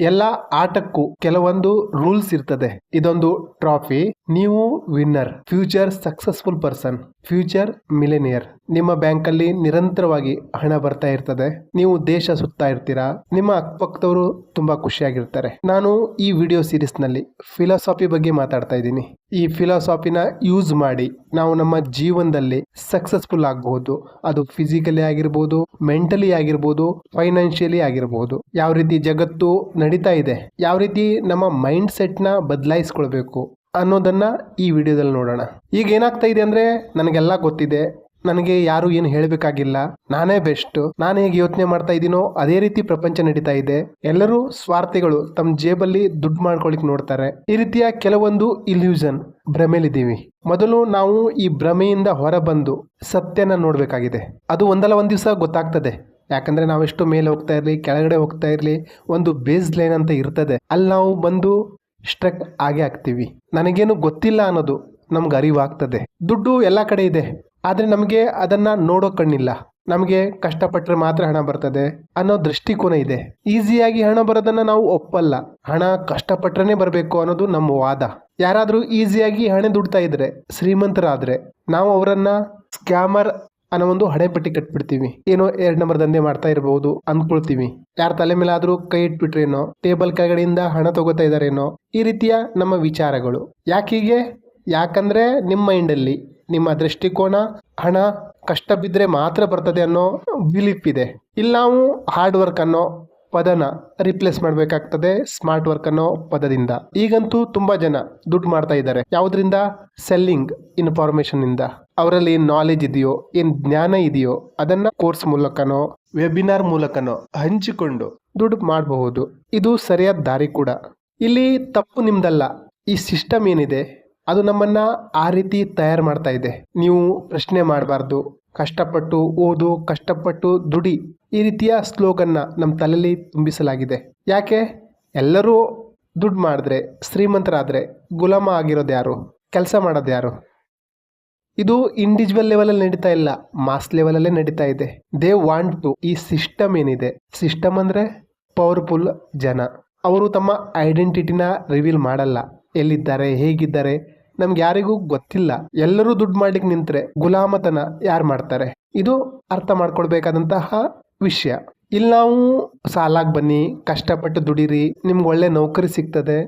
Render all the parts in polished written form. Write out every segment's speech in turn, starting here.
ಎಲ್ಲ ಆಟಕ್ಕೂ ಕೆಲವೊಂದು ರೂಲ್ಸ್ ಇರ್ತದೆ. ಇದೊಂದು ಟ್ರಾಫಿ. ನೀವು winner, future successful person, future millionaire. ನಿಮ್ಮ ಬ್ಯಾಂಕ್ ಅಲ್ಲಿ ನಿರಂತರವಾಗಿ ಹಣ ಬರ್ತಾ ಇರ್ತದೆ. ನೀವು ದೇಶ ಸುತ್ತಾ ಇರ್ತೀರಾ. ನಿಮ್ಮ ಅಕ್ಕಪಕ್ಕದವರು ತುಂಬಾ ಖುಷಿಯಾಗಿರ್ತಾರೆ. ನಾನು ಈ ವಿಡಿಯೋ ಸೀರೀಸ್ ನಲ್ಲಿ ಫಿಲಾಸಫಿ ಬಗ್ಗೆ ಮಾತಾಡ್ತಾ ಇದ್ದೀನಿ. ಈ ಫಿಲಾಸಫಿನ ಯೂಸ್ ಮಾಡಿ ನಾವು ನಮ್ಮ ಜೀವನದಲ್ಲಿ ಸಕ್ಸಸ್ಫುಲ್ ಆಗಬಹುದು. ಅದು ಫಿಸಿಕಲಿ ಆಗಿರ್ಬೋದು, ಮೆಂಟಲಿ ಆಗಿರ್ಬೋದು, ಫೈನಾನ್ಷಿಯಲಿ ಆಗಿರ್ಬೋದು. ಯಾವ ರೀತಿ ಜಗತ್ತು ನಡೀತಾ ಇದೆ, ಯಾವ ರೀತಿ ನಮ್ಮ ಮೈಂಡ್ ಸೆಟ್ ನ ಬದಲಾಯಿಸ್ಕೊಳ್ಬೇಕು ಅನ್ನೋದನ್ನ ಈ ವಿಡಿಯೋದಲ್ಲಿ ನೋಡೋಣ. ಈಗ ಏನಾಗ್ತಾ ಇದೆ ಅಂದ್ರೆ, ನನಗೆಲ್ಲ ಗೊತ್ತಿದೆ, ನನಗೆ ಯಾರು ಏನು ಹೇಳಬೇಕಾಗಿಲ್ಲ, ನಾನೇ ಬೆಸ್ಟ್, ನಾನು ಹೇಗೆ ಯೋಚನೆ ಮಾಡ್ತಾ ಇದ್ದೀನೋ ಅದೇ ರೀತಿ ಪ್ರಪಂಚ ನಡೀತಾ ಇದೆ. ಎಲ್ಲರೂ ಸ್ವಾರ್ಥಿಗಳು, ತಮ್ಮ ಜೇಬಲ್ಲಿ ದುಡ್ಡು ಮಾಡ್ಕೊಳಿಕ್ ನೋಡ್ತಾರೆ. ಈ ರೀತಿಯ ಕೆಲವೊಂದು ಇಲ್ಯೂಷನ್, ಭ್ರಮೆಲಿದ್ದೀವಿ. ಮೊದಲು ನಾವು ಈ ಭ್ರಮೆಯಿಂದ ಹೊರಬಂದು ಸತ್ಯನ ನೋಡ್ಬೇಕಾಗಿದೆ. ಅದು ಒಂದಲ್ಲ ಒಂದ್ ದಿವಸ ಗೊತ್ತಾಗ್ತದೆ. ಯಾಕಂದ್ರೆ ನಾವೆಷ್ಟು ಮೇಲೆ ಹೋಗ್ತಾ ಇರ್ಲಿ, ಕೆಳಗಡೆ ಹೋಗ್ತಾ ಇರ್ಲಿ, ಒಂದು ಬೇಸ್ ಲೈನ್ ಅಂತ ಇರ್ತದೆ. ಅಲ್ಲಿ ನಾವು ಬಂದು ಸ್ಟ್ರಕ್ ಆಗೇ ಆಗ್ತೀವಿ. ನನಗೇನು ಗೊತ್ತಿಲ್ಲ ಅನ್ನೋದು ನಮ್ಗೆ ಅರಿವಾಗ್ತದೆ. ದುಡ್ಡು ಎಲ್ಲ ಕಡೆ ಇದೆ, ಆದ್ರೆ ನಮಗೆ ಅದನ್ನ ನೋಡೋ ಕಣ್ಣಿಲ್ಲ. ನಮಗೆ ಕಷ್ಟಪಟ್ಟರೆ ಮಾತ್ರ ಹಣ ಬರ್ತದೆ ಅನ್ನೋ ದೃಷ್ಟಿಕೋನ ಇದೆ. ಈಸಿಯಾಗಿ ಹಣ ಬರೋದನ್ನ ನಾವು ಒಪ್ಪಲ್ಲ. ಹಣ ಕಷ್ಟಪಟ್ರೇನೆ ಬರಬೇಕು ಅನ್ನೋದು ನಮ್ಮ ವಾದ. ಯಾರಾದ್ರೂ ಈಸಿಯಾಗಿ ಹಣ ದುಡ್ತಾ ಇದ್ರೆ, ಶ್ರೀಮಂತರಾದ್ರೆ, ನಾವು ಅವರನ್ನ ಸ್ಕ್ಯಾಮರ್ ಅನ್ನೋ ಒಂದು ಹಣೆಪಟ್ಟಿ ಕಟ್ಬಿಡ್ತೀವಿ. ಏನೋ 2 ನಂಬರ್ ದಂಧೆ ಮಾಡ್ತಾ ಇರಬಹುದು ಅನ್ಕೊಳ್ತೀವಿ. ಯಾರ ತಲೆ ಮೇಲೆ ಆದ್ರೂ ಕೈ ಇಟ್ಬಿಟ್ರೇನೋ, ಟೇಬಲ್ ಕೆಳಗಡೆಯಿಂದ ಹಣ ತಗೋತಾ ಇದಾರೇನೋ, ಈ ರೀತಿಯ ನಮ್ಮ ವಿಚಾರಗಳು. ಯಾಕೀಗೆ? ಯಾಕಂದ್ರೆ ನಿಮ್ಮ ಮೈಂಡ್ ಅಲ್ಲಿ, ನಿಮ್ಮ ದೃಷ್ಟಿಕೋನ ಹಣ ಕಷ್ಟ ಬಿದ್ದರೆ ಮಾತ್ರ ಬರ್ತದೆ ಅನ್ನೋ ಬಿಲೀಫ್ ಇದೆ. ಇಲ್ಲಿ ನಾವು ಹಾರ್ಡ್ ವರ್ಕ್ ಅನ್ನೋ ಪದನ ರಿಪ್ಲೇಸ್ ಮಾಡಬೇಕಾಗ್ತದೆ ಸ್ಮಾರ್ಟ್ ವರ್ಕ್ ಅನ್ನೋ ಪದದಿಂದ. ಈಗಂತೂ ತುಂಬಾ ಜನ ದುಡ್ಡು ಮಾಡ್ತಾ ಇದ್ದಾರೆ. ಯಾವುದರಿಂದ? ಸೆಲ್ಲಿಂಗ್ ಇನ್ಫಾರ್ಮೇಶನ್ ಇಂದ. ಅವರಲ್ಲಿ ಏನ್ ನಾಲೆಜ್ ಇದೆಯೋ, ಏನ್ ಜ್ಞಾನ ಇದೆಯೋ ಅದನ್ನ ಕೋರ್ಸ್ ಮೂಲಕನೋ, ವೆಬಿನಾರ್ ಮೂಲಕನೋ ಹಂಚಿಕೊಂಡು ದುಡ್ಡು ಮಾಡಬಹುದು. ಇದು ಸರಿಯಾದ ದಾರಿ ಕೂಡ. ಇಲ್ಲಿ ತಪ್ಪು ನಿಮ್ದಲ್ಲ. ಈ ಸಿಸ್ಟಮ್ ಏನಿದೆ ಅದು ನಮ್ಮನ್ನ ಆ ರೀತಿ ತಯಾರು ಮಾಡ್ತಾ ಇದೆ. ನೀವು ಪ್ರಶ್ನೆ ಮಾಡಬಾರ್ದು, ಕಷ್ಟಪಟ್ಟು ಓದು, ಕಷ್ಟಪಟ್ಟು ದುಡಿ, ಈ ರೀತಿಯ ಸ್ಲೋಗನ್ನ ನಮ್ಮ ತಲೆಯಲ್ಲಿ ತುಂಬಿಸಲಾಗಿದೆ. ಯಾಕೆ? ಎಲ್ಲರೂ ದುಡ್ಡು ಮಾಡಿದ್ರೆ, ಶ್ರೀಮಂತರಾದ್ರೆ ಗುಲಾಮ ಆಗಿರೋದು ಯಾರು? ಕೆಲಸ ಮಾಡೋದು ಯಾರು? ಇದು ಇಂಡಿವಿಜುವಲ್ ಲೆವೆಲಲ್ಲಿ ನಡೀತಾ ಇಲ್ಲ, ಮಾಸ್ ಲೆವೆಲಲ್ಲೇ ನಡೀತಾ ಇದೆ. ದೇ ವಾಂಟ್ ಟು, ಈ ಸಿಸ್ಟಮ್ ಏನಿದೆ, ಸಿಸ್ಟಮ್ ಅಂದ್ರೆ ಪವರ್ಫುಲ್ ಜನ. ಅವರು ತಮ್ಮ ಐಡೆಂಟಿಟಿನ ರಿವೀಲ್ ಮಾಡಲ್ಲ. ಎಲ್ಲಿದ್ದಾರೆ, ಹೇಗಿದ್ದಾರೆ ನಮ್ಗೆ ಯಾರಿಗೂ ಗೊತ್ತಿಲ್ಲ. ಎಲ್ಲರೂ ದುಡ್ಡು ಮಾಡ್ಲಿಕ್ಕೆ ನಿಂತ್ರೆ ಗುಲಾಮತನ ಯಾರು ಮಾಡ್ತಾರೆ? ಇದು ಅರ್ಥ ಮಾಡ್ಕೊಳ್ಬೇಕಾದಂತಹ ವಿಷಯ. ಇಲ್ಲಿ ನಾವು ಸಾಲಾಗಿ ಬನ್ನಿ, ಕಷ್ಟಪಟ್ಟು ದುಡೀರಿ, ನಿಮ್ಗೆ ಒಳ್ಳೆ ನೌಕರಿ ಸಿಗ್ತದೆ,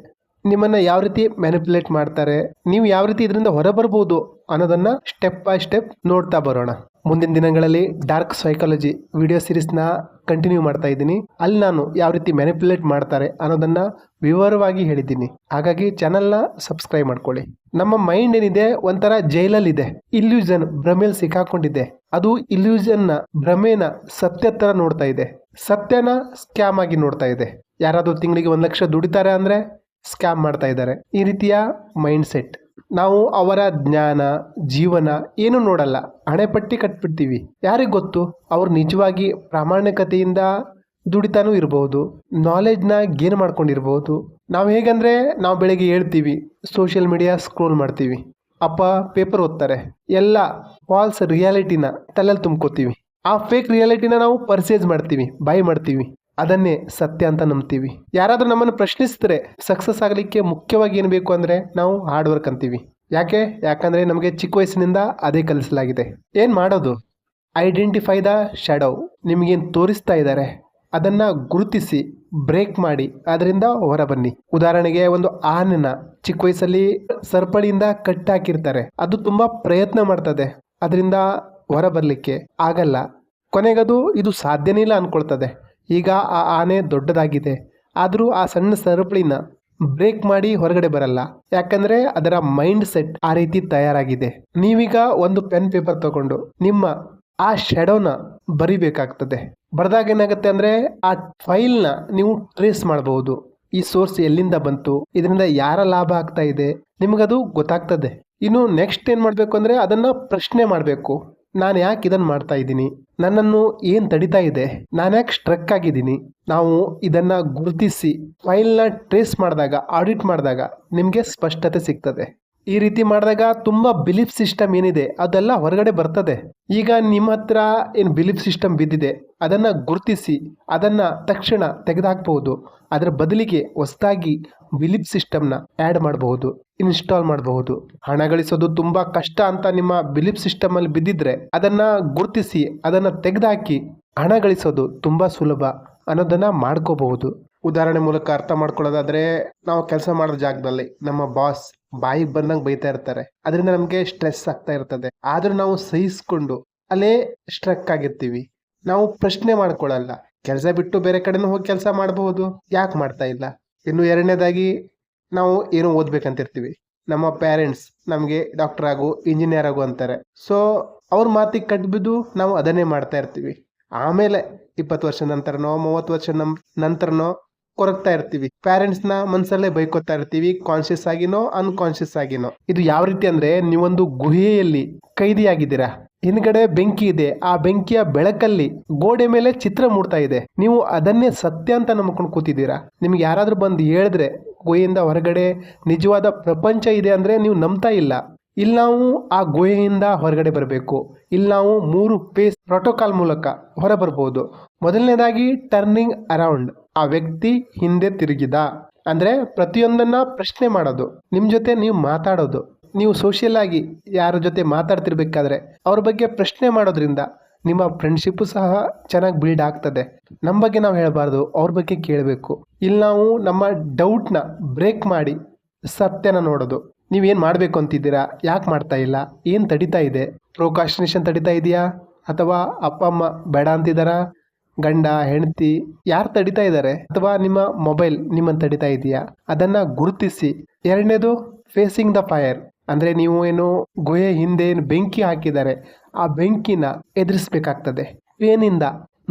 ನಿಮ್ಮನ್ನ ಯಾವ ರೀತಿ ಮ್ಯಾನಿಪುಲೇಟ್ ಮಾಡ್ತಾರೆ, ನೀವು ಯಾವ ರೀತಿ ಇದರಿಂದ ಹೊರಬರ್ಬೋದು ಅನ್ನೋದನ್ನ ಸ್ಟೆಪ್ ಬೈ ಸ್ಟೆಪ್ ನೋಡ್ತಾ ಬರೋಣ. ಮುಂದಿನ ದಿನಗಳಲ್ಲಿ ಡಾರ್ಕ್ ಸೈಕಾಲಜಿ ವಿಡಿಯೋ ಸೀರೀಸ್ನ ಕಂಟಿನ್ಯೂ ಮಾಡ್ತಾ ಇದ್ದೀನಿ. ಅಲ್ಲಿ ನಾನು ಯಾವ ರೀತಿ ಮ್ಯಾನಿಪುಲೇಟ್ ಮಾಡ್ತಾರೆ ಅನ್ನೋದನ್ನ ವಿವರವಾಗಿ ಹೇಳಿದ್ದೀನಿ. ಹಾಗಾಗಿ ಚಾನಲ್ನ ಸಬ್ಸ್ಕ್ರೈಬ್ ಮಾಡ್ಕೊಳ್ಳಿ. ನಮ್ಮ ಮೈಂಡ್ ಏನಿದೆ ಒಂಥರ ಜೈಲಲ್ಲಿದೆ, ಇಲ್ಯೂಷನ್, ಭ್ರಮೆಯಲ್ಲಿ ಸಿಕ್ಕಾಕೊಂಡಿದೆ. ಅದು ಇಲ್ಯೂಷನ್ನ, ಭ್ರಮೆನ ಸತ್ಯ ತರ ನೋಡ್ತಾ ಇದೆ, ಸತ್ಯನ ಸ್ಕ್ಯಾಮ್ ಆಗಿ ನೋಡ್ತಾ ಇದೆ. ಯಾರಾದ್ರೂ ತಿಂಗಳಿಗೆ 1 ಲಕ್ಷ ದುಡಿತಾರೆ ಅಂದ್ರೆ ಸ್ಕ್ಯಾಮ್ ಮಾಡ್ತಾ ಇದ್ದಾರೆ. ಈ ರೀತಿಯ ಮೈಂಡ್ ಸೆಟ್. ನಾವು ಅವರ ಜ್ಞಾನ, ಜೀವನ ಏನು ನೋಡಲ್ಲ, ಹಣೆಪಟ್ಟಿ ಕಟ್ಬಿಡ್ತೀವಿ. ಯಾರಿಗೆ ಗೊತ್ತು ಅವ್ರು ನಿಜವಾಗಿ ಪ್ರಾಮಾಣಿಕತೆಯಿಂದ ದುಡಿತಾನೂ ಇರಬಹುದು, ನಾಲೆಜ್ನ ಗೇನ್ ಮಾಡ್ಕೊಂಡಿರ್ಬಹುದು. ನಾವು ಹೇಗಂದ್ರೆ, ನಾವು ಬೆಳಿಗ್ಗೆ ಹೇಳ್ತೀವಿ, ಸೋಷಿಯಲ್ ಮೀಡಿಯಾ ಸ್ಕ್ರೋಲ್ ಮಾಡ್ತೀವಿ, ಅಪ್ಪ ಪೇಪರ್ ಓದ್ತಾರೆ, ಎಲ್ಲ ಫಾಲ್ಸ್ ರಿಯಾಲಿಟಿನ ತಲೆಯಲ್ಲಿ ತುಂಬ್ಕೋತೀವಿ. ಆ ಫೇಕ್ ರಿಯಾಲಿಟಿನ ನಾವು ಪರ್ಚೇಸ್ ಮಾಡ್ತೀವಿ, ಬೈ ಮಾಡ್ತೀವಿ, ಅದನ್ನೇ ಸತ್ಯ ಅಂತ ನಂಬ್ತೀವಿ. ಯಾರಾದ್ರೂ ನಮ್ಮನ್ನು ಪ್ರಶ್ನಿಸಿದ್ರೆ ಸಕ್ಸಸ್ ಆಗಲಿಕ್ಕೆ ಮುಖ್ಯವಾಗಿ ಏನು ಬೇಕು ಅಂದ್ರೆ ನಾವು ಹಾರ್ಡ್ ವರ್ಕ್ ಅಂತೀವಿ. ಯಾಕಂದ್ರೆ ನಮಗೆ ಚಿಕ್ಕ ವಯಸ್ಸಿನಿಂದ ಅದೇ ಕಲಿಸಲಾಗಿದೆ. ಏನ್ ಮಾಡೋದು? Identify the shadow. ನಿಮಗೇನು ತೋರಿಸ್ತಾ ಇದ್ದಾರೆ ಅದನ್ನ ಗುರುತಿಸಿ ಬ್ರೇಕ್ ಮಾಡಿ ಅದರಿಂದ ಹೊರ ಬನ್ನಿ. ಉದಾಹರಣೆಗೆ, ಒಂದು ಆನೆನ ಚಿಕ್ಕ ವಯಸ್ಸಲ್ಲಿ ಸರಪಳಿಯಿಂದ ಕಟ್ಟಾಕಿರ್ತಾರೆ. ಅದು ತುಂಬಾ ಪ್ರಯತ್ನ ಮಾಡ್ತದೆ ಅದರಿಂದ ಹೊರ ಬರ್ಲಿಕ್ಕೆ, ಆಗಲ್ಲ. ಕೊನೆಗದು ಇದು ಸಾಧ್ಯನೇ ಇಲ್ಲ ಅನ್ಕೊಳ್ತದೆ. ಈಗ ಆ ಆನೆ ದೊಡ್ಡದಾಗಿದೆ, ಆದರೂ ಆ ಸಣ್ಣ ಸರಪಳಿನ ಬ್ರೇಕ್ ಮಾಡಿ ಹೊರಗಡೆ ಬರಲ್ಲ. ಯಾಕಂದ್ರೆ ಅದರ ಮೈಂಡ್ ಸೆಟ್ ಆ ರೀತಿ ತಯಾರಾಗಿದೆ. ನೀವೀಗ ಒಂದು ಪೆನ್ ಪೇಪರ್ ತಗೊಂಡು ನಿಮ್ಮ ಆ ಶೆಡೋನ ಬರಿಬೇಕಾಗ್ತದೆ. ಬರ್ದಾಗ ಏನಾಗುತ್ತೆ ಅಂದ್ರೆ, ಆ ಫೈಲ್ನ ನೀವು ಟ್ರೇಸ್ ಮಾಡಬಹುದು. ಈ ಸೋರ್ಸ್ ಎಲ್ಲಿಂದ ಬಂತು, ಇದರಿಂದ ಯಾರ ಲಾಭ ಆಗ್ತಾ ಇದೆ, ನಿಮಗದು ಗೊತ್ತಾಗ್ತದೆ. ಇನ್ನು ನೆಕ್ಸ್ಟ್ ಏನ್ ಮಾಡ್ಬೇಕು ಅಂದ್ರೆ, ಅದನ್ನ ಪ್ರಶ್ನೆ ಮಾಡಬೇಕು. ನಾನು ಯಾಕೆ ಇದನ್ನು ಮಾಡ್ತಾ ಇದ್ದೀನಿ, ನನ್ನನ್ನು ಏನು ತಡಿತಾ ಇದೆ, ನಾನು ಯಾಕೆ ಸ್ಟ್ರಕ್ ಆಗಿದ್ದೀನಿ. ನಾವು ಇದನ್ನ ಗುರುತಿಸಿ ಫೈಲ್ನ ಟ್ರೇಸ್ ಮಾಡಿದಾಗ, ಆಡಿಟ್ ಮಾಡಿದಾಗ ನಿಮಗೆ ಸ್ಪಷ್ಟತೆ ಸಿಗ್ತದೆ. ಈ ರೀತಿ ಮಾಡಿದಾಗ ತುಂಬ ಬಿಲೀಫ್ ಸಿಸ್ಟಮ್ ಏನಿದೆ ಅದೆಲ್ಲ ಹೊರಗಡೆ ಬರ್ತದೆ. ಈಗ ನಿಮ್ಮ ಹತ್ರ ಏನು ಬಿಲೀಫ್ ಸಿಸ್ಟಮ್ ಬಿದ್ದಿದೆ ಅದನ್ನು ಗುರುತಿಸಿ ಅದನ್ನು ತಕ್ಷಣ ತೆಗೆದುಹಾಕಬಹುದು. ಅದರ ಬದಲಿಗೆ ಹೊಸದಾಗಿ ಬಿಲೀಫ್ ಸಿಸ್ಟಮ್ನ ಆ್ಯಡ್ ಮಾಡಬಹುದು, ಇನ್ಸ್ಟಾಲ್ ಮಾಡಬಹುದು. ಹಣ ಗಳಿಸೋದು ತುಂಬ ಕಷ್ಟ ಅಂತ ನಿಮ್ಮ ಬಿಲೀಫ್ ಸಿಸ್ಟಮಲ್ಲಿ ಬಿದ್ದಿದ್ರೆ ಅದನ್ನು ಗುರುತಿಸಿ ಅದನ್ನು ತೆಗೆದುಹಾಕಿ ಹಣ ಗಳಿಸೋದು ತುಂಬ ಸುಲಭ ಅನ್ನೋದನ್ನು ಮಾಡ್ಕೋಬಹುದು. ಉದಾಹರಣೆ ಮೂಲಕ ಅರ್ಥ ಮಾಡ್ಕೊಳ್ಳೋದಾದ್ರೆ, ನಾವು ಕೆಲಸ ಮಾಡೋ ಜಾಗದಲ್ಲಿ ನಮ್ಮ ಬಾಸ್ ಬಾಯಿಗೆ ಬಂದಂಗೆ ಬೈತಾ ಇರ್ತಾರೆ. ಅದರಿಂದ ನಮಗೆ ಸ್ಟ್ರೆಸ್ ಆಗ್ತಾ ಇರ್ತದೆ. ಆದ್ರೂ ನಾವು ಸಹಿಸ್ಕೊಂಡು ಅಲ್ಲೇ ಸ್ಟ್ರಕ್ ಆಗಿರ್ತೀವಿ. ನಾವು ಪ್ರಶ್ನೆ ಮಾಡ್ಕೊಳ್ಳಲ್ಲ. ಕೆಲಸ ಬಿಟ್ಟು ಬೇರೆ ಕಡೆನೂ ಹೋಗಿ ಕೆಲಸ ಮಾಡಬಹುದು, ಯಾಕೆ ಮಾಡ್ತಾ ಇಲ್ಲ. ಇನ್ನು ಎರಡನೇದಾಗಿ ನಾವು ಏನೋ ಓದ್ಬೇಕಂತಿರ್ತೀವಿ. ನಮ್ಮ ಪೇರೆಂಟ್ಸ್ ನಮಗೆ ಡಾಕ್ಟರ್ ಆಗು, ಇಂಜಿನಿಯರ್ ಆಗು ಅಂತಾರೆ. ಸೊ ಅವ್ರ ಮಾತಿಗೆ ಕಟ್ಬಿದ್ದು ನಾವು ಅದನ್ನೇ ಮಾಡ್ತಾ ಇರ್ತೀವಿ. ಆಮೇಲೆ 20 ವರ್ಷ ನಂತರನೋ 30 ವರ್ಷ ನಂತರನೋ ಕೊರಗ್ತಾ ಇರ್ತೀವಿ. ಪೇರೆಂಟ್ಸ್ನ ಮನಸ್ಸಲ್ಲೇ ಬೈಕೋತಾ ಇರ್ತೀವಿ, ಕಾನ್ಶಿಯಸ್ ಆಗಿನೋ ಅನ್ಕಾನ್ಶಿಯಸ್ ಆಗಿನೋ. ಇದು ಯಾವ ರೀತಿ ಅಂದ್ರೆ, ನೀವೊಂದು ಗುಹೆಯಲ್ಲಿ ಕೈದಿಯಾಗಿದ್ದೀರಾ. ಹಿಂದ್ಗಡೆ ಬೆಂಕಿ ಇದೆ. ಆ ಬೆಂಕಿಯ ಬೆಳಕಲ್ಲಿ ಗೋಡೆ ಮೇಲೆ ಚಿತ್ರ ಮೂಡ್ತಾ ಇದೆ. ನೀವು ಅದನ್ನೇ ಸತ್ಯ ಅಂತ ನಂಬ್ಕೊಂಡು ಕೂತಿದ್ದೀರಾ. ನಿಮ್ಗೆ ಯಾರಾದ್ರೂ ಬಂದು ಹೇಳಿದ್ರೆ ಗುಹೆಯಿಂದ ಹೊರಗಡೆ ನಿಜವಾದ ಪ್ರಪಂಚ ಇದೆ ಅಂದ್ರೆ ನೀವು ನಂಬ್ತಾ ಇಲ್ಲ. ಇಲ್ಲಿ ನಾವು ಆ ಗುಹೆಯಿಂದ ಹೊರಗಡೆ ಬರಬೇಕು. ಇಲ್ಲಿ ನಾವು 3 ಫೇಸ್ ಪ್ರೋಟೋಕಾಲ್ ಮೂಲಕ ಹೊರ ಬರ್ಬೋದು. ಮೊದಲನೇದಾಗಿ ಟರ್ನಿಂಗ್ ಅರೌಂಡ್. ಆ ವ್ಯಕ್ತಿ ಹಿಂದೆ ತಿರುಗಿದ ಅಂದ್ರೆ ಪ್ರತಿಯೊಂದನ್ನ ಪ್ರಶ್ನೆ ಮಾಡೋದು. ನಿಮ್ ಜೊತೆ ನೀವು ಮಾತಾಡೋದು. ನೀವು ಸೋಷಿಯಲ್ ಆಗಿ ಯಾರ ಜೊತೆ ಮಾತಾಡ್ತಿರ್ಬೇಕಾದ್ರೆ ಅವ್ರ ಬಗ್ಗೆ ಪ್ರಶ್ನೆ ಮಾಡೋದ್ರಿಂದ ನಿಮ್ಮ ಫ್ರೆಂಡ್ಶಿಪ್ ಸಹ ಚೆನ್ನಾಗಿ ಬಿಲ್ಡ್ ಆಗ್ತದೆ. ನಮ್ಮ ಬಗ್ಗೆ ನಾವು ಹೇಳಬಾರ್ದು, ಅವ್ರ ಬಗ್ಗೆ ಕೇಳಬೇಕು. ಇಲ್ಲಿ ನಾವು ನಮ್ಮ ಡೌಟ್ನ ಬ್ರೇಕ್ ಮಾಡಿ ಸತ್ಯನ ನೋಡೋದು. ನೀವೇನು ಮಾಡಬೇಕು ಅಂತಿದ್ದೀರಾ, ಯಾಕೆ ಮಾಡ್ತಾ ಇಲ್ಲ, ಏನು ತಡಿತಾ ಇದೆ, ಪ್ರೊಕಾಸ್ಟಿನೇಷನ್ ತಡಿತಾ ಇದೆಯಾ, ಅಥವಾ ಅಪ್ಪ ಅಮ್ಮ ಬೇಡ ಅಂತಿದ್ದಾರಾ, ಗಂಡ ಹೆಂಡತಿ ಯಾರು ತಡಿತಾ ಇದ್ದಾರೆ, ಅಥವಾ ನಿಮ್ಮ ಮೊಬೈಲ್ ನಿಮ್ಮನ್ನು ತಡಿತಾ ಇದೆಯಾ, ಅದನ್ನು ಗುರುತಿಸಿ. ಎರಡನೇದು ಫೇಸಿಂಗ್ ದ ಫೈರ್. ಅಂದರೆ ನೀವು ಏನು ಗುಹೆ ಹಿಂದೆ ಏನು ಬೆಂಕಿ ಹಾಕಿದ್ದಾರೆ ಆ ಬೆಂಕಿನ ಎದುರಿಸ್ಬೇಕಾಗ್ತದೆ. ಪೇನಿಂದ,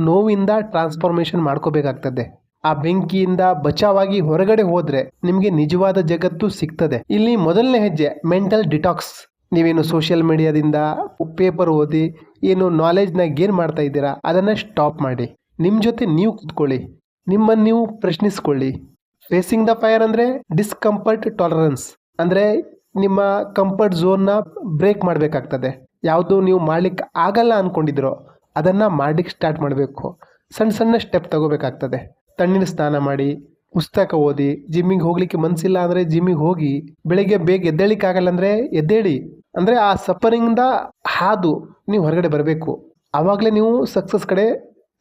ನೋವಿಂದ ಟ್ರಾನ್ಸ್ಫಾರ್ಮೇಷನ್ ಮಾಡ್ಕೋಬೇಕಾಗ್ತದೆ. ಆ ಬೆಂಕಿಯಿಂದ ಬಚಾವಾಗಿ ಹೊರಗಡೆ ಹೋದ್ರೆ ನಿಮಗೆ ನಿಜವಾದ ಜಗತ್ತು ಸಿಗ್ತದೆ. ಇಲ್ಲಿ ಮೊದಲನೇ ಹೆಜ್ಜೆ ಮೆಂಟಲ್ ಡಿಟಾಕ್ಸ್. ನೀವೇನು ಸೋಷಿಯಲ್ ಮೀಡಿಯಾದಿಂದ ಪೇಪರ್ ಓದಿ ಏನು ನಾಲೆಜ್ನ ಗೇನ್ ಮಾಡ್ತಾ ಇದ್ದೀರಾ ಅದನ್ನು ಸ್ಟಾಪ್ ಮಾಡಿ. ನಿಮ್ಮ ಜೊತೆ ನೀವು ಕೂತ್ಕೊಳ್ಳಿ, ನಿಮ್ಮನ್ನು ನೀವು ಪ್ರಶ್ನಿಸ್ಕೊಳ್ಳಿ. ಫೇಸಿಂಗ್ ದ ಫೈರ್ ಅಂದರೆ ಡಿಸ್ಕಂಫರ್ಟ್ ಟಾಲರೆನ್ಸ್. ಅಂದರೆ ನಿಮ್ಮ ಕಂಫರ್ಟ್ ಝೋನ್ನ ಬ್ರೇಕ್ ಮಾಡಬೇಕಾಗ್ತದೆ. ಯಾವುದು ನೀವು ಮಾಡ್ಲಿಕ್ಕೆ ಆಗಲ್ಲ ಅಂದ್ಕೊಂಡಿದ್ರೋ ಅದನ್ನು ಮಾಡ್ಲಿಕ್ಕೆ ಸ್ಟಾರ್ಟ್ ಮಾಡಬೇಕು. ಸಣ್ಣ ಸಣ್ಣ ಸ್ಟೆಪ್ ತಗೋಬೇಕಾಗ್ತದೆ. ತಣ್ಣೀರು ಸ್ನಾನ ಮಾಡಿ, ಪುಸ್ತಕ ಓದಿ, ಜಿಮ್ಮಿಗೆ ಹೋಗ್ಲಿಕ್ಕೆ ಮನಸ್ಸಿಲ್ಲ ಅಂದರೆ ಜಿಮ್ಮಿಗೆ ಹೋಗಿ, ಬೆಳಿಗ್ಗೆ ಬೇಗ ಎದ್ದೇಳಿಕ್ಕಾಗಲ್ಲ ಅಂದರೆ ಎದ್ದೇಳಿ. ಅಂದರೆ ಆ ಸಫರಿಂಗ್ದ ಹಾದು ನೀವು ಹೊರಗಡೆ ಬರಬೇಕು. ಆವಾಗಲೇ ನೀವು ಸಕ್ಸಸ್ ಕಡೆ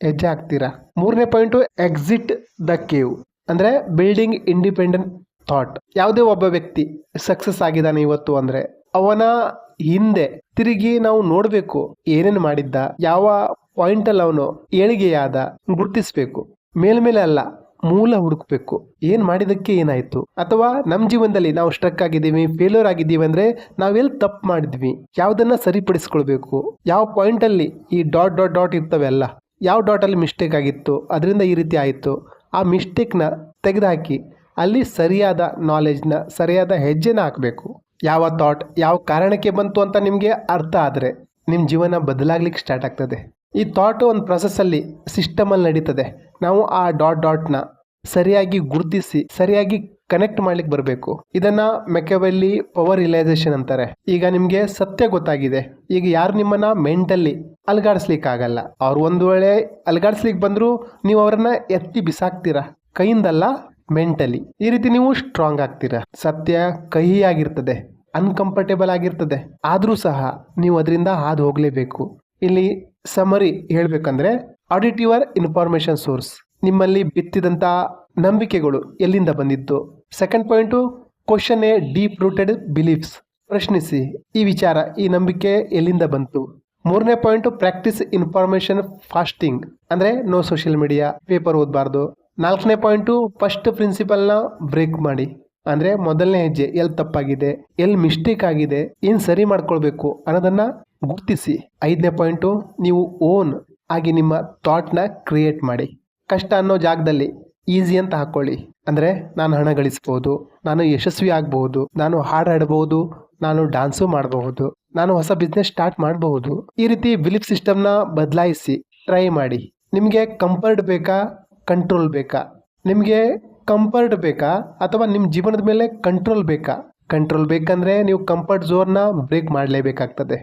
ಹೆಜ್ಜೆ ಹಾಕ್ತೀರಾ. ಮೂರನೇ ಪಾಯಿಂಟು ಎಕ್ಸಿಟ್ ದ ಕೇವ್. ಅಂದರೆ ಬಿಲ್ಡಿಂಗ್ ಇಂಡಿಪೆಂಡೆಂಟ್ ಥಾಟ್. ಯಾವುದೇ ಒಬ್ಬ ವ್ಯಕ್ತಿ ಸಕ್ಸಸ್ ಆಗಿದ್ದಾನೆ ಇವತ್ತು ಅಂದರೆ ಅವನ ಹಿಂದೆ ತಿರುಗಿ ನಾವು ನೋಡಬೇಕು. ಏನೇನು ಮಾಡಿದ್ದ, ಯಾವ ಪಾಯಿಂಟಲ್ಲಿ ಅವನು ಏಳಿಗೆಯಾದ ಗುರುತಿಸಬೇಕು. ಮೇಲ್ಮೇಲೆ ಅಲ್ಲ, ಮೂಲ ಹುಡುಕ್ಬೇಕು. ಏನು ಮಾಡಿದಕ್ಕೆ ಏನಾಯಿತು, ಅಥವಾ ನಮ್ಮ ಜೀವನದಲ್ಲಿ ನಾವು ಸ್ಟ್ರಕ್ ಆಗಿದ್ದೀವಿ, ಫೇಲ್ಯೂರ್ ಆಗಿದ್ದೀವಿ ಅಂದರೆ ನಾವೆಲ್ಲಿ ತಪ್ಪು ಮಾಡಿದ್ವಿ, ಯಾವುದನ್ನು ಸರಿಪಡಿಸ್ಕೊಳ್ಬೇಕು, ಯಾವ ಪಾಯಿಂಟಲ್ಲಿ ಈ ಡಾಟ್ ಡಾಟ್ ಡಾಟ್ ಇರ್ತವೆ ಅಲ್ಲ, ಯಾವ ಡಾಟಲ್ಲಿ ಮಿಸ್ಟೇಕ್ ಆಗಿತ್ತು ಅದರಿಂದ ಈ ರೀತಿ ಆಯಿತು, ಆ ಮಿಸ್ಟೇಕ್ನ ತೆಗೆದುಹಾಕಿ ಅಲ್ಲಿ ಸರಿಯಾದ ನಾಲೆಜ್ನ, ಸರಿಯಾದ ಹೆಜ್ಜೆನ ಹಾಕಬೇಕು. ಯಾವ ಥಾಟ್ ಯಾವ ಕಾರಣಕ್ಕೆ ಬಂತು ಅಂತ ನಿಮಗೆ ಅರ್ಥ ಆದರೆ ನಿಮ್ಮ ಜೀವನ ಬದಲಾಗ್ಲಿಕ್ಕೆ ಸ್ಟಾರ್ಟ್ ಆಗ್ತದೆ. ಈ ಥಾಟು ಒಂದು ಪ್ರೊಸೆಸ್ಸಲ್ಲಿ ಸಿಸ್ಟಮಲ್ಲಿ ನಡೀತದೆ. ನಾವು ಆ ಡಾಟ್ ಡಾಟ್ನ ಸರಿಯಾಗಿ ಗುರುತಿಸಿ ಸರಿಯಾಗಿ ಕನೆಕ್ಟ್ ಮಾಡ್ಲಿಕ್ಕೆ ಬರಬೇಕು. ಇದನ್ನು ಮೆಕ್ಯಾವೆಲ್ಲಿ ಪವರ್ ರಿಯಲೈಸೇಷನ್ ಅಂತಾರೆ. ಈಗ ನಿಮಗೆ ಸತ್ಯ ಗೊತ್ತಾಗಿದೆ. ಈಗ ಯಾರು ನಿಮ್ಮನ್ನು ಮೆಂಟಲ್ಲಿ ಅಲ್ಗಾಡಿಸ್ಲಿಕ್ಕಾಗಲ್ಲ. ಅವ್ರು ಒಂದು ವೇಳೆ ಅಲ್ಗಾಡಿಸ್ಲಿಕ್ಕೆ ಬಂದರೂ ನೀವು ಅವರನ್ನು ಎತ್ತಿ ಬಿಸಾಕ್ತೀರಾ, ಕೈಯಿಂದಲ್ಲ ಮೆಂಟಲಿ. ಈ ರೀತಿ ನೀವು ಸ್ಟ್ರಾಂಗ್ ಆಗ್ತೀರಾ. ಸತ್ಯ ಕಹಿಯಾಗಿರ್ತದೆ, ಅನ್ಕಂಫರ್ಟೇಬಲ್ ಆಗಿರ್ತದೆ, ಆದರೂ ಸಹ ನೀವು ಅದರಿಂದ ಹಾದು ಹೋಗಲೇಬೇಕು. ಇಲ್ಲಿ ಸಮರಿ ಹೇಳಬೇಕಂದ್ರೆ, ಆಡಿಟ್ ಯುವರ್ ಇನ್ಫಾರ್ಮೇಷನ್ ಸೋರ್ಸ್. ನಿಮ್ಮಲ್ಲಿ ಬಿತ್ತಿದಂಥ ನಂಬಿಕೆಗಳು ಎಲ್ಲಿಂದ ಬಂದಿತ್ತು. Second point, question A deep rooted beliefs. ಪ್ರಶ್ನಿಸಿ, ಈ ವಿಚಾರ, ಈ ನಂಬಿಕೆ ಎಲ್ಲಿಂದ ಬಂತು. ಮೂರನೇ ಪಾಯಿಂಟು, ಪ್ರಾಕ್ಟೀಸ್ ಇನ್ಫಾರ್ಮೇಷನ್ ಫಾಸ್ಟಿಂಗ್. ಅಂದರೆ ನೋ ಸೋಷಿಯಲ್ ಮೀಡಿಯಾ, ಪೇಪರ್ ಓದಬಾರ್ದು. ನಾಲ್ಕನೇ ಪಾಯಿಂಟು, ಫಸ್ಟ್ ಪ್ರಿನ್ಸಿಪಲ್ನ ಬ್ರೇಕ್ ಮಾಡಿ. ಅಂದರೆ ಮೊದಲನೇ ಹೆಜ್ಜೆ ಎಲ್ಲಿ ತಪ್ಪಾಗಿದೆ, ಎಲ್ಲಿ ಮಿಸ್ಟೇಕ್ ಆಗಿದೆ, ಏನು ಸರಿ ಮಾಡ್ಕೊಳ್ಬೇಕು ಅನ್ನೋದನ್ನು ಗುರುತಿಸಿ. ಐದನೇ ಪಾಯಿಂಟು, ನೀವು ಓನ್ ಆಗಿ ನಿಮ್ಮ ಥಾಟ್ನ ಕ್ರಿಯೇಟ್ ಮಾಡಿ. ಕಷ್ಟ ಅನ್ನೋ ಜಾಗದಲ್ಲಿ ಈಸಿ ಅಂತ ಹಾಕ್ಕೊಳ್ಳಿ. ಅಂದರೆ ನಾನು ಹಣ ಗಳಿಸ್ಬೋದು, ನಾನು ಯಶಸ್ವಿ ಆಗಬಹುದು, ನಾನು ಹಾಡು ಹಾಡಬಹುದು, ನಾನು ಡ್ಯಾನ್ಸು ಮಾಡಬಹುದು, ನಾನು ಹೊಸ ಬಿಸ್ನೆಸ್ ಸ್ಟಾರ್ಟ್ ಮಾಡಬಹುದು. ಈ ರೀತಿ ಬಿಲೀಫ್ ಸಿಸ್ಟಮ್ನ ಬದಲಾಯಿಸಿ ಟ್ರೈ ಮಾಡಿ. ನಿಮಗೆ ಕಂಫರ್ಟ್ ಬೇಕಾ, ಕಂಟ್ರೋಲ್ ಬೇಕಾ? ನಿಮಗೆ ಕಂಫರ್ಟ್ ಬೇಕಾ ಅಥವಾ ನಿಮ್ಮ ಜೀವನದ ಮೇಲೆ ಕಂಟ್ರೋಲ್ ಬೇಕಾ? ಕಂಟ್ರೋಲ್ ಬೇಕಂದ್ರೆ ನೀವು ಕಂಫರ್ಟ್ ಝೋನ್ನ ಬ್ರೇಕ್ ಮಾಡಲೇಬೇಕಾಗ್ತದೆ.